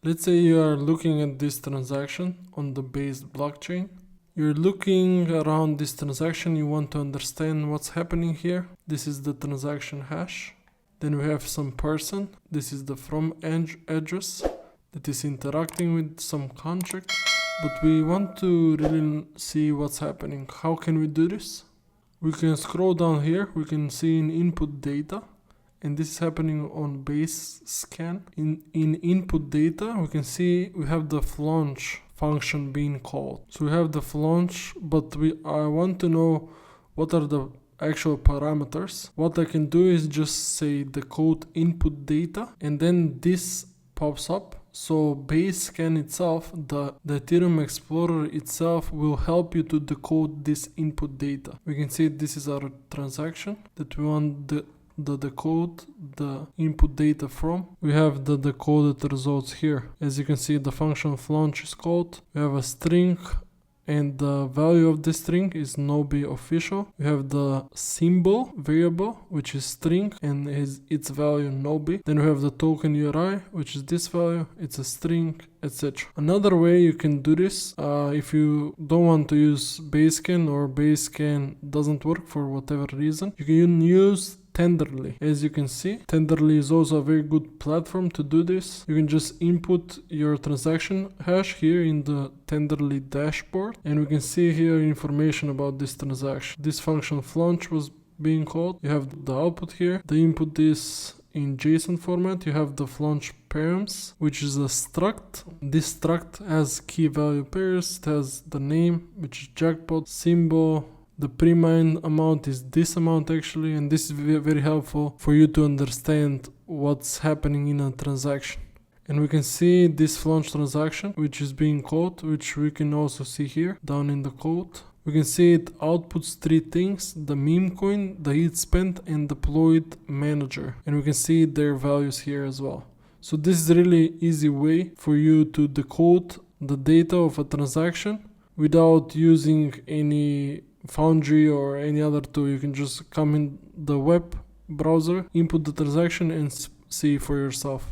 Let's say you are looking at this transaction on the Base blockchain. You're looking around this transaction, you want to understand what's happening here. This is the transaction hash. Then we have some person. This is the from address that is interacting with some contract. But we want to really see what's happening. How can we do this? We can scroll down here. We can see in input data. And this is happening on base scan. In input data, we can see we have the flaunch function being called. So we have the flaunch, but I want to know what are the actual parameters. What I can do is just say decode input data, and then this pops up. So base scan itself, the Ethereum Explorer itself will help you to decode this input data. We can see this is our transaction that we want the decode the input data from. We have the decoded results here. As you can see, the function flaunch is called. We have a string, and the value of this string is no-be official. We have the symbol variable, which is string, and its value no-be. Then we have the token URI, which is this value, it's a string, etc. Another way you can do this, if you don't want to use Basecamp or Basecamp doesn't work for whatever reason, you can use Tenderly. As you can see, Tenderly is also a very good platform to do this. You can just input your transaction hash here in the Tenderly dashboard, and we can see here information about this transaction. This function flaunch was being called. You have the output here. The input is in JSON format. You have the flaunch params, which is a struct. This struct has key value pairs. It has the name, which is jackpot, symbol. The pre-mined amount is this amount actually, and this is very helpful for you to understand what's happening in a transaction. And we can see this flaunch transaction, which is being called, which we can also see here down in the code. We can see it outputs three things: the meme coin, the heat spent, and deployed manager. And we can see their values here as well. So this is a really easy way for you to decode the data of a transaction without using any Foundry or any other tool. You can just come in the web browser, input the transaction, and see for yourself.